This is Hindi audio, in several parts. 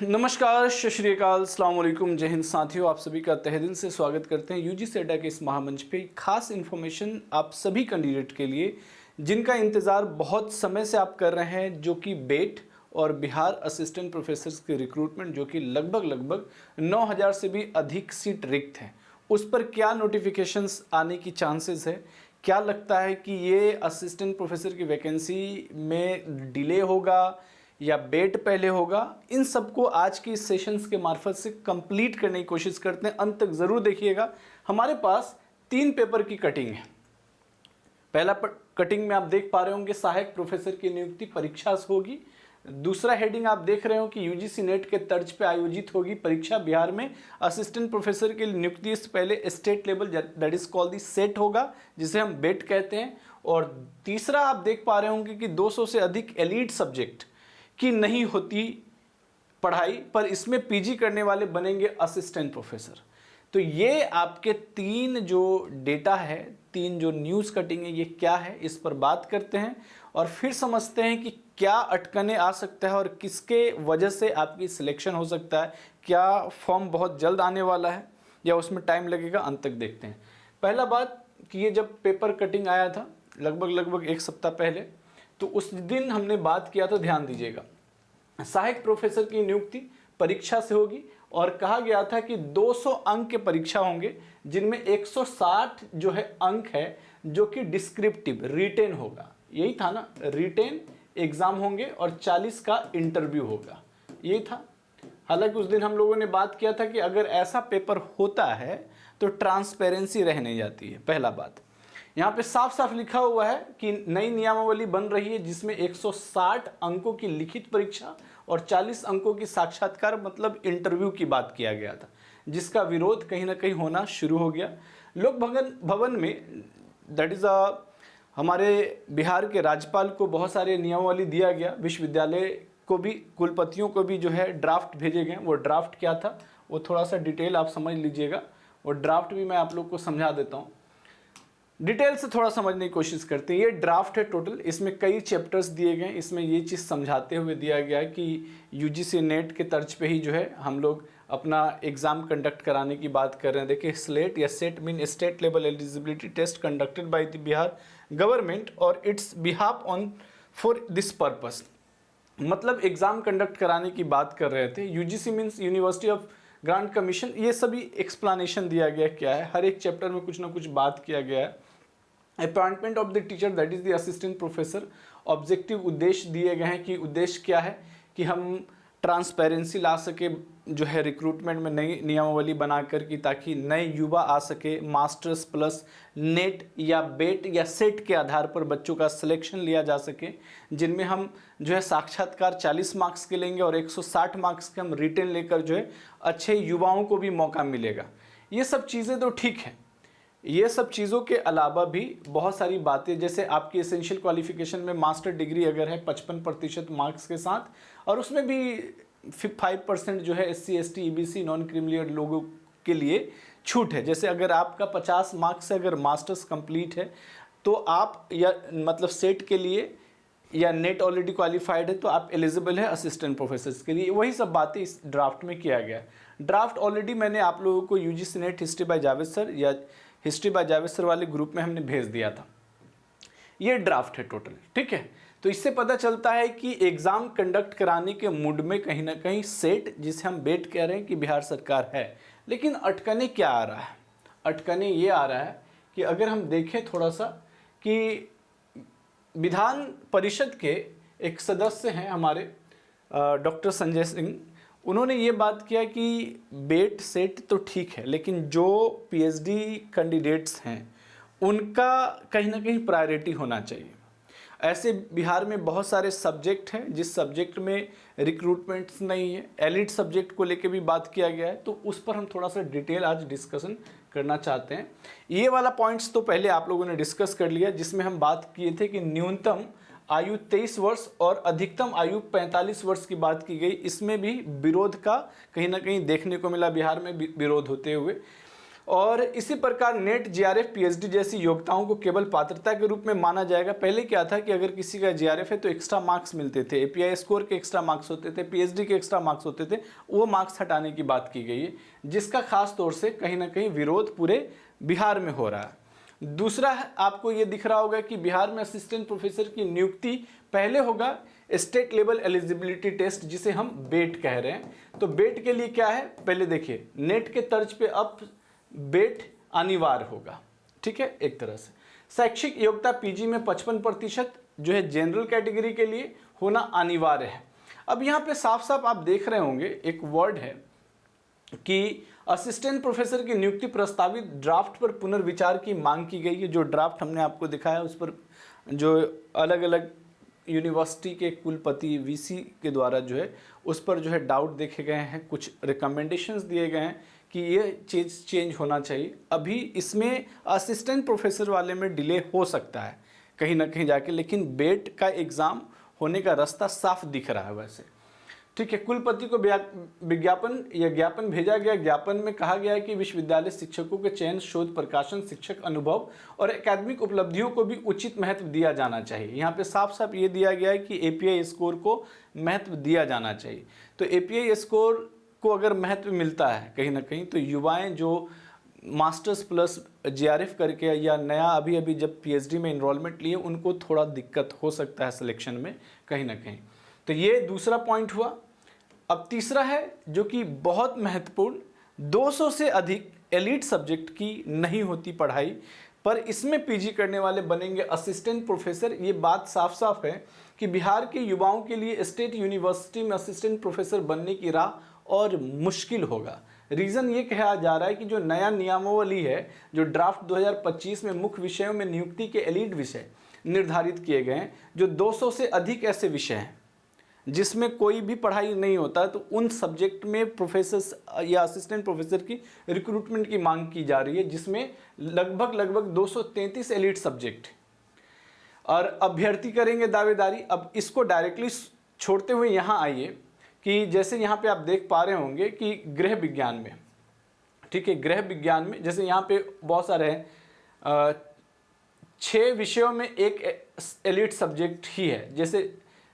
नमस्कार, सत श्री अकाल, अस्सलाम वालेकुम, जय हिंद साथियों। आप सभी का तहे दिल से स्वागत करते हैं यूजीसी अड्डा के इस महामंच पे। खास इन्फॉर्मेशन आप सभी कैंडिडेट के लिए जिनका इंतज़ार बहुत समय से आप कर रहे हैं, जो कि बेट और बिहार असिस्टेंट प्रोफेसर्स के रिक्रूटमेंट, जो कि लगभग 9,000 से भी अधिक सीट रिक्त हैं, उस पर क्या नोटिफिकेशंस आने की चांसेस है। क्या लगता है कि ये असिस्टेंट प्रोफेसर की वैकेंसी में डिले होगा या बेट पहले होगा, इन सबको आज की इस सेशंस के मार्फत से कंप्लीट करने की कोशिश करते हैं। अंत तक ज़रूर देखिएगा। हमारे पास 3 पेपर की कटिंग है। पहला कटिंग में आप देख पा रहे होंगे सहायक प्रोफेसर की नियुक्ति परीक्षा से होगी। दूसरा हेडिंग आप देख रहे हो कि यूजीसी नेट के तर्ज पे आयोजित होगी परीक्षा बिहार में असिस्टेंट प्रोफेसर की नियुक्ति। इससे पहले state level that is called the set होगा, जिसे हम बेट कहते हैं। और तीसरा आप देख पा रहे होंगे कि 200 से अधिक एलीट सब्जेक्ट की नहीं होती पढ़ाई, पर इसमें पीजी करने वाले बनेंगे असिस्टेंट प्रोफेसर। तो ये आपके 3 जो डेटा है, 3 जो न्यूज़ कटिंग है, ये क्या है, इस पर बात करते हैं और फिर समझते हैं कि क्या अटकने आ सकता है और किसके वजह से आपकी सिलेक्शन हो सकता है। क्या फॉर्म बहुत जल्द आने वाला है या उसमें टाइम लगेगा, अंत तक देखते हैं। पहला बात कि ये जब पेपर कटिंग आया था लगभग 1 सप्ताह पहले, तो उस दिन हमने बात किया था, ध्यान दीजिएगा। सहायक प्रोफेसर की नियुक्ति परीक्षा से होगी और कहा गया था कि 200 अंक के परीक्षा होंगे, जिनमें 160 जो है अंक है जो कि डिस्क्रिप्टिव रिटेन होगा। यही था ना, रिटेन एग्जाम होंगे और 40 का इंटरव्यू होगा, यही था। हालांकि उस दिन हम लोगों ने बात किया था कि अगर ऐसा पेपर होता है तो ट्रांसपेरेंसी रह नहीं जाती है। पहला बात यहाँ पे साफ साफ लिखा हुआ है कि नई नियमावली बन रही है, जिसमें 160 अंकों की लिखित परीक्षा और 40 अंकों की साक्षात्कार मतलब इंटरव्यू की बात किया गया था, जिसका विरोध कहीं ना कहीं होना शुरू हो गया। लोक भवन में दैट इज़ हमारे बिहार के राज्यपाल को बहुत सारे नियमावली दिया गया। विश्वविद्यालय को भी, कुलपतियों को भी जो है ड्राफ्ट भेजे गए। वो ड्राफ्ट क्या था, वो थोड़ा सा डिटेल आप समझ लीजिएगा। वो ड्राफ्ट भी मैं आप लोग को समझा देता हूँ, डिटेल से थोड़ा समझने की कोशिश करते हैं। ये ड्राफ्ट है टोटल, इसमें कई चैप्टर्स दिए गए। इसमें ये चीज़ समझाते हुए दिया गया है कि यूजीसी नेट के तर्ज पे ही जो है हम लोग अपना एग्ज़ाम कंडक्ट कराने की बात कर रहे हैं। देखिए, स्लेट या SET mean state level eligibility test conducted by the Bihar government और its behalf on for this purpose, मतलब एग्ज़ाम कंडक्ट कराने की बात कर रहे थे। UGC means university of grant commission. ये सभी एक्सप्लेनेशन दिया गया क्या है, हर एक चैप्टर में कुछ ना कुछ बात किया गया है। Appointment of the teacher that is the assistant professor, objective उद्देश्य दिए गए हैं कि उद्देश्य क्या है कि हम ट्रांसपेरेंसी ला सके जो है रिक्रूटमेंट में, नई नियमावली बनाकर कि ताकि नए युवा आ सके। मास्टर्स प्लस नेट या बेट या सेट के आधार पर बच्चों का सिलेक्शन लिया जा सके, जिनमें हम जो है साक्षात्कार 40 मार्क्स के लेंगे और 160 मार्क्स के हम रिटेन लेकर जो है अच्छे युवाओं को भी मौका मिलेगा। ये सब चीज़ें तो ठीक है। ये सब चीज़ों के अलावा भी बहुत सारी बातें, जैसे आपकी एसेंशियल क्वालिफिकेशन में मास्टर डिग्री अगर है 55% मार्क्स के साथ, और उसमें भी 5% जो है SC ST EBC non creamy लोगों के लिए छूट है। जैसे अगर आपका 50 मार्क्स से अगर मास्टर्स कंप्लीट है तो आप, या मतलब सेट के लिए या नेट ऑलरेडी क्वालिफाइड है तो आप एलिजिबल है असिस्टेंट प्रोफेसर्स के लिए। वही सब बातें इस ड्राफ्ट में किया गया है। ड्राफ्ट ऑलरेडी मैंने आप लोगों को UGC net history by Javed sir या हिस्ट्री बाय जावेद सर वाले ग्रुप में हमने भेज दिया था। ये ड्राफ्ट है टोटल, ठीक है। तो इससे पता चलता है कि एग्ज़ाम कंडक्ट कराने के मूड में कहीं ना कहीं सेट, जिसे हम बेट कह रहे हैं, कि बिहार सरकार है। लेकिन अटकने क्या आ रहा है, अटकने ये आ रहा है कि अगर हम देखें थोड़ा सा कि विधान परिषद के एक सदस्य हैं हमारे डॉक्टर संजय सिंह, उन्होंने ये बात किया कि बेट सेट तो ठीक है, लेकिन जो पीएचडी कैंडिडेट्स हैं उनका कहीं ना कहीं प्रायोरिटी होना चाहिए। ऐसे बिहार में बहुत सारे सब्जेक्ट हैं जिस सब्जेक्ट में रिक्रूटमेंट्स नहीं है। एलिट सब्जेक्ट को लेके भी बात किया गया है, तो उस पर हम थोड़ा सा डिटेल आज डिस्कशन करना चाहते हैं। ये वाला पॉइंट्स तो पहले आप लोगों ने डिस्कस कर लिया, जिसमें हम बात किए थे कि न्यूनतम आयु 23 वर्ष और अधिकतम आयु 45 वर्ष की बात की गई। इसमें भी विरोध का कहीं ना कहीं देखने को मिला, बिहार में विरोध होते हुए। और इसी प्रकार नेट, जीआरएफ, पीएचडी जैसी योग्यताओं को केवल पात्रता के रूप में माना जाएगा। पहले क्या था कि अगर किसी का जीआरएफ है तो एक्स्ट्रा मार्क्स मिलते थे, एपीआई स्कोर के एक्स्ट्रा मार्क्स होते थे, पीएचडी के एक्स्ट्रा मार्क्स होते थे, वो मार्क्स हटाने की बात की गई है, जिसका खास तौर से कहीं ना कहीं विरोध पूरे बिहार में हो रहा है। दूसरा आपको ये दिख रहा होगा कि बिहार में असिस्टेंट प्रोफेसर की नियुक्ति पहले होगा स्टेट लेवल एलिजिबिलिटी टेस्ट, जिसे हम बेट कह रहे हैं। तो बेट के लिए क्या है, पहले देखिए, नेट के तर्ज पे अब बेट अनिवार्य होगा, ठीक है। एक तरह से शैक्षिक योग्यता पीजी में 55% जो है जनरल कैटेगरी के लिए होना अनिवार्य है। अब यहाँ पे साफ साफ आप देख रहे होंगे एक वर्ड है कि असिस्टेंट प्रोफेसर की नियुक्ति प्रस्तावित ड्राफ्ट पर पुनर्विचार की मांग की गई है। जो ड्राफ्ट हमने आपको दिखाया उस पर जो अलग अलग यूनिवर्सिटी के कुलपति वीसी के द्वारा जो है उस पर जो है डाउट देखे गए हैं, कुछ रिकमेंडेशंस दिए गए हैं कि ये चीज़ चेंज होना चाहिए। अभी इसमें असिस्टेंट प्रोफेसर वाले में डिले हो सकता है कहीं ना कहीं जाके, लेकिन बेट का एग्ज़ाम होने का रास्ता साफ दिख रहा है वैसे, ठीक है। कुलपति को विज्ञापन या ज्ञापन भेजा गया। ज्ञापन में कहा गया है कि विश्वविद्यालय शिक्षकों के चयन, शोध, प्रकाशन, शिक्षक अनुभव और एकेडमिक उपलब्धियों को भी उचित महत्व दिया जाना चाहिए। यहाँ पे साफ साफ ये दिया गया है कि एपीआई स्कोर को महत्व दिया जाना चाहिए। तो एपीआई स्कोर को अगर महत्व मिलता है कहीं ना कहीं, तो युवाएं जो मास्टर्स प्लस जीआरएफ करके या नया अभी अभी जब पीएचडी में इनरोलमेंट लिए, उनको थोड़ा दिक्कत हो सकता है सिलेक्शन में कहीं ना कहीं। तो ये दूसरा पॉइंट हुआ। अब तीसरा है जो कि बहुत महत्वपूर्ण, 200 से अधिक एलीट सब्जेक्ट की नहीं होती पढ़ाई, पर इसमें पीजी करने वाले बनेंगे असिस्टेंट प्रोफेसर। ये बात साफ साफ है कि बिहार के युवाओं के लिए स्टेट यूनिवर्सिटी में असिस्टेंट प्रोफेसर बनने की राह और मुश्किल होगा। रीज़न ये कहा जा रहा है कि जो नया नियमावली है, जो ड्राफ्ट 2025 में मुख्य विषयों में नियुक्ति के एलीट विषय निर्धारित किए गए हैं, जो 200 से अधिक ऐसे विषय हैं जिसमें कोई भी पढ़ाई नहीं होता, तो उन सब्जेक्ट में प्रोफेसर या असिस्टेंट प्रोफेसर की रिक्रूटमेंट की मांग की जा रही है, जिसमें लगभग 233 एलीट सब्जेक्ट और अभ्यर्थी करेंगे दावेदारी। अब इसको डायरेक्टली छोड़ते हुए यहाँ आइए कि जैसे यहाँ पे आप देख पा रहे होंगे कि गृह विज्ञान में, ठीक है, गृह विज्ञान में जैसे यहाँ पे बहुत सारे हैं, 6 विषयों में एक एलीट सब्जेक्ट ही है।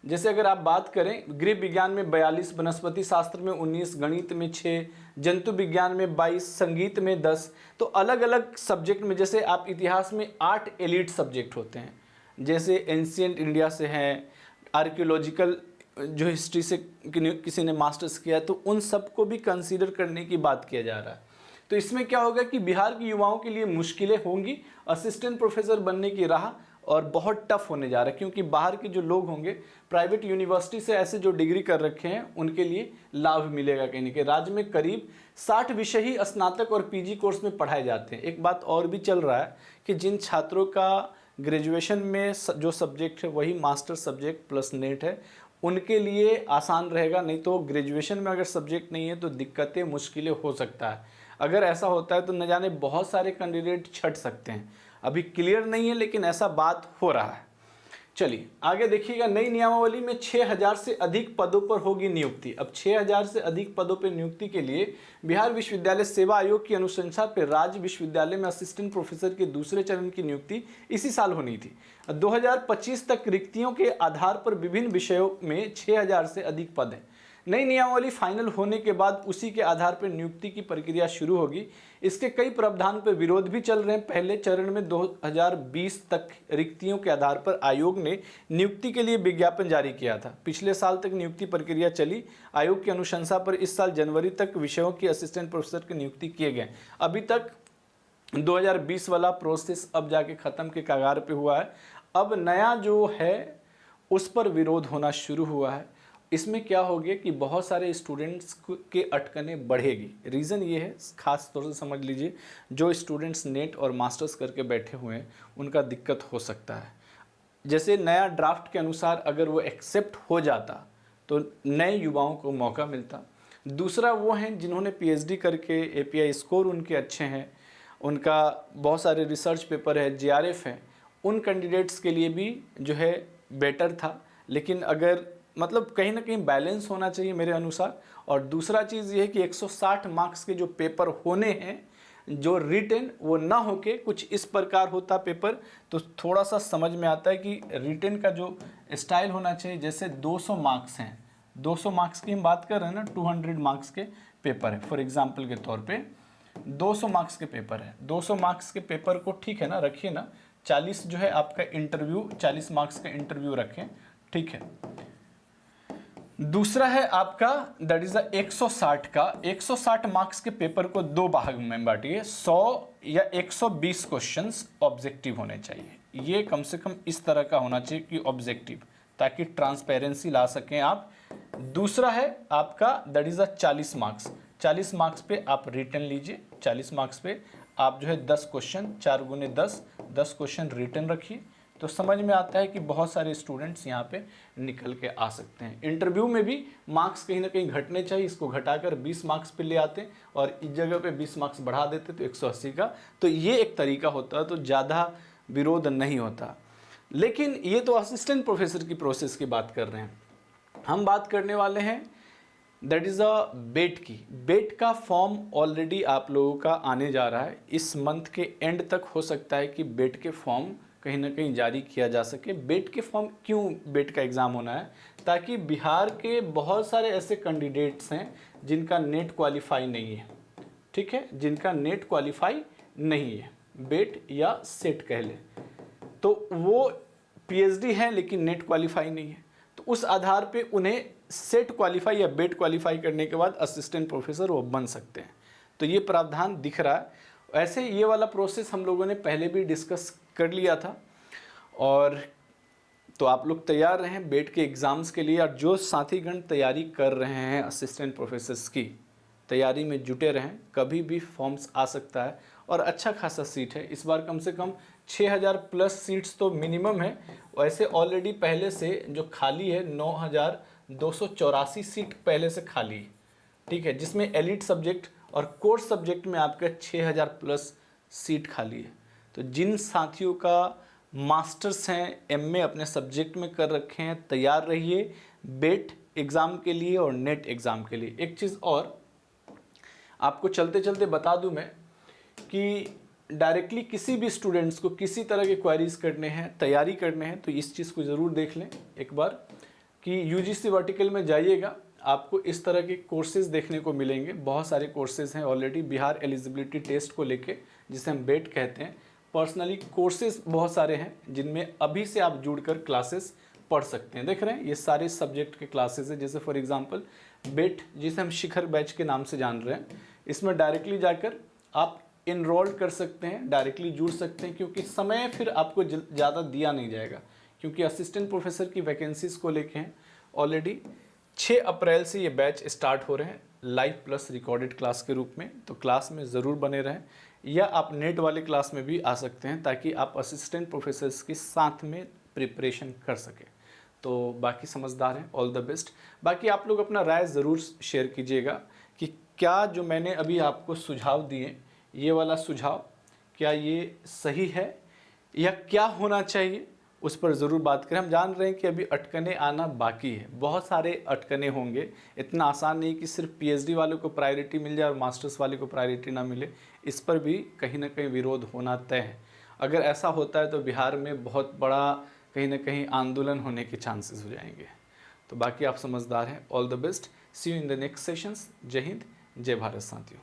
जैसे अगर आप बात करें, गृह विज्ञान में 42, वनस्पति शास्त्र में 19, गणित में 6, जंतु विज्ञान में 22, संगीत में 10। तो अलग अलग सब्जेक्ट में, जैसे आप इतिहास में 8 एलीट सब्जेक्ट होते हैं, जैसे एंशिएंट इंडिया से हैं, आर्कियोलॉजिकल जो हिस्ट्री से किसी ने मास्टर्स किया, तो उन सबको भी कंसीडर करने की बात किया जा रहा है। तो इसमें क्या होगा कि बिहार के युवाओं के लिए मुश्किलें होंगी असिस्टेंट प्रोफेसर बनने की राह, और बहुत टफ होने जा रहा है, क्योंकि बाहर के जो लोग होंगे प्राइवेट यूनिवर्सिटी से ऐसे जो डिग्री कर रखे हैं, उनके लिए लाभ मिलेगा कहीं ना कहीं। राज्य में करीब 60 विषय ही स्नातक और पीजी कोर्स में पढ़ाए जाते हैं। एक बात और भी चल रहा है कि जिन छात्रों का ग्रेजुएशन में जो सब्जेक्ट है वही मास्टर सब्जेक्ट प्लस नेट है, उनके लिए आसान रहेगा। नहीं तो ग्रेजुएशन में अगर सब्जेक्ट नहीं है तो दिक्कतें, मुश्किलें हो सकता है। अगर ऐसा होता है तो न जाने बहुत सारे कैंडिडेट छट सकते हैं। अभी क्लियर नहीं है, लेकिन ऐसा बात हो रहा है। चलिए आगे देखिएगा। नई नियमावली में 6000 से अधिक पदों पर होगी नियुक्ति। अब 6000 से अधिक पदों पर नियुक्ति के लिए बिहार विश्वविद्यालय सेवा आयोग की अनुशंसा पर राज्य विश्वविद्यालय में असिस्टेंट प्रोफेसर के दूसरे चरण की नियुक्ति इसी साल होनी थी। 2025 तक रिक्तियों के आधार पर विभिन्न विषयों में 6000 से अधिक पद हैं। नई नियमावली फाइनल होने के बाद उसी के आधार पर नियुक्ति की प्रक्रिया शुरू होगी। इसके कई प्रावधान पर विरोध भी चल रहे हैं। पहले चरण में 2020 तक रिक्तियों के आधार पर आयोग ने नियुक्ति के लिए विज्ञापन जारी किया था। पिछले साल तक नियुक्ति प्रक्रिया चली। आयोग की अनुशंसा पर इस साल जनवरी तक विषयों की असिस्टेंट प्रोफेसर की नियुक्ति किए गए। अभी तक 2020 वाला प्रोसेस अब जाके ख़त्म के कगार पे हुआ है। अब नया जो है उस पर विरोध होना शुरू हुआ है। इसमें क्या हो गया कि बहुत सारे स्टूडेंट्स के अटकने बढ़ेगी। रीज़न ये है, खास तौर से समझ लीजिए, जो स्टूडेंट्स नेट और मास्टर्स करके बैठे हुए हैं उनका दिक्कत हो सकता है। जैसे नया ड्राफ्ट के अनुसार अगर वो एक्सेप्ट हो जाता तो नए युवाओं को मौका मिलता। दूसरा वो हैं जिन्होंने पीएचडी करके एपीआई स्कोर उनके अच्छे हैं, उनका बहुत सारे रिसर्च पेपर है, जीआरएफ है, उन कैंडिडेट्स के लिए भी जो है बेटर था। लेकिन अगर मतलब कहीं ना कहीं बैलेंस होना चाहिए मेरे अनुसार। और दूसरा चीज़ ये है कि 160 मार्क्स के जो पेपर होने हैं जो रिटन वो ना होके कुछ इस प्रकार होता पेपर, तो थोड़ा सा समझ में आता है कि रिटन का जो स्टाइल होना चाहिए। जैसे 200 मार्क्स हैं, 200 मार्क्स की हम बात कर रहे हैं ना, 200 मार्क्स के पेपर है फॉर एग्जांपल के तौर पे 200 मार्क्स के पेपर है। 200 मार्क्स के पेपर को ठीक है ना, रखिए ना 40 जो है आपका इंटरव्यू, 40 मार्क्स का इंटरव्यू रखें, ठीक है। दूसरा है आपका दैट इज 160 का, 160 मार्क्स के पेपर को दो भाग में बांटिए, 100 या 120 क्वेश्चंस ऑब्जेक्टिव होने चाहिए। ये कम से कम इस तरह का होना चाहिए कि ऑब्जेक्टिव, ताकि ट्रांसपेरेंसी ला सकें आप। दूसरा है आपका दैट इज 40 मार्क्स, 40 मार्क्स पे आप रिटन लीजिए, 40 मार्क्स पे आप जो है 10 क्वेश्चन, 4 गुने 10, 10 क्वेश्चन रिटन रखिए। तो समझ में आता है कि बहुत सारे स्टूडेंट्स यहाँ पे निकल के आ सकते हैं। इंटरव्यू में भी मार्क्स कहीं ना कहीं घटने चाहिए, इसको घटाकर 20 मार्क्स पे ले आते और इस जगह पे 20 मार्क्स बढ़ा देते तो 180 का, तो ये एक तरीका होता है, तो ज़्यादा विरोध नहीं होता। लेकिन ये तो असिस्टेंट प्रोफेसर की प्रोसेस की बात कर रहे हैं, हम बात करने वाले हैं दैट इज़ बेट की। बेट का फॉर्म ऑलरेडी आप लोगों का आने जा रहा है, इस मंथ के एंड तक हो सकता है कि बेट के फॉर्म कहीं ना कहीं जारी किया जा सके। बेट के फॉर्म, क्यों बेट का एग्ज़ाम होना है? ताकि बिहार के बहुत सारे ऐसे कैंडिडेट्स हैं जिनका नेट क्वालिफाई नहीं है, ठीक है, जिनका नेट क्वालिफाई नहीं है, बेट या सेट कह लें, तो वो पीएचडी है लेकिन नेट क्वालिफाई नहीं है, तो उस आधार पे उन्हें सेट क्वालिफाई या बेट क्वालिफाई करने के बाद असिस्टेंट प्रोफेसर वो बन सकते हैं। तो ये प्रावधान दिख रहा है। ऐसे ये वाला प्रोसेस हम लोगों ने पहले भी डिस्कस कर लिया था, और तो आप लोग तैयार रहें बेट के एग्ज़ाम्स के लिए। और जो साथीगण तैयारी कर रहे हैं असिस्टेंट प्रोफेसर्स की, तैयारी में जुटे रहें, कभी भी फॉर्म्स आ सकता है और अच्छा खासा सीट है। इस बार कम से कम 6000 प्लस सीट्स तो मिनिमम है। वैसे ऑलरेडी पहले से जो खाली है 9284 सीट पहले से खाली है, ठीक है, जिसमें एलिट सब्जेक्ट और कोर्स सब्जेक्ट में आपका 6000 प्लस सीट खाली है। तो जिन साथियों का मास्टर्स हैं, एमए अपने सब्जेक्ट में कर रखे हैं, तैयार रहिए बेट एग्ज़ाम के लिए और नेट एग्ज़ाम के लिए। एक चीज़ और आपको चलते चलते बता दूं मैं कि डायरेक्टली किसी भी स्टूडेंट्स को किसी तरह के क्वेरीज करने हैं, तैयारी करने हैं, तो इस चीज़ को ज़रूर देख लें एक बार कि यूजीसी वर्टिकल में जाइएगा, आपको इस तरह के कोर्सेज देखने को मिलेंगे। बहुत सारे कोर्सेज हैं ऑलरेडी बिहार एलिजिबिलिटी टेस्ट को लेके, जिसे हम बेट कहते हैं। पर्सनली कोर्सेज बहुत सारे हैं जिनमें अभी से आप जुड़कर क्लासेस पढ़ सकते हैं। देख रहे हैं ये सारे सब्जेक्ट के क्लासेस हैं। जैसे फॉर एग्जांपल बेट, जिसे हम शिखर बैच के नाम से जान रहे हैं, इसमें डायरेक्टली जाकर आप इनरोल कर सकते हैं, डायरेक्टली जुड़ सकते हैं, क्योंकि समय फिर आपको ज़्यादा दिया नहीं जाएगा, क्योंकि असिस्टेंट प्रोफेसर की वैकेंसीज़ को लेके हैं ऑलरेडी। 6 अप्रैल से ये बैच स्टार्ट हो रहे हैं लाइव प्लस रिकॉर्डेड क्लास के रूप में, तो क्लास में ज़रूर बने रहें, या आप नेट वाले क्लास में भी आ सकते हैं ताकि आप असिस्टेंट प्रोफेसर्स के साथ में प्रिपरेशन कर सकें। तो बाकी समझदार हैं, ऑल द बेस्ट। बाकी आप लोग अपना राय ज़रूर शेयर कीजिएगा कि क्या जो मैंने अभी आपको सुझाव दिए, ये वाला सुझाव क्या ये सही है या क्या होना चाहिए, उस पर ज़रूर बात करें। हम जान रहे हैं कि अभी अटकने आना बाकी है, बहुत सारे अटकने होंगे, इतना आसान नहीं कि सिर्फ पीएचडी वालों को प्रायोरिटी मिल जाए और मास्टर्स वाले को प्रायोरिटी ना मिले। इस पर भी कहीं ना कहीं विरोध होना तय है। अगर ऐसा होता है तो बिहार में बहुत बड़ा कहीं ना कहीं आंदोलन होने के चांसेस हो जाएंगे। तो बाकी आप समझदार हैं, all the best, see you in the next sessions. जय हिंद, जय भारत साथियों।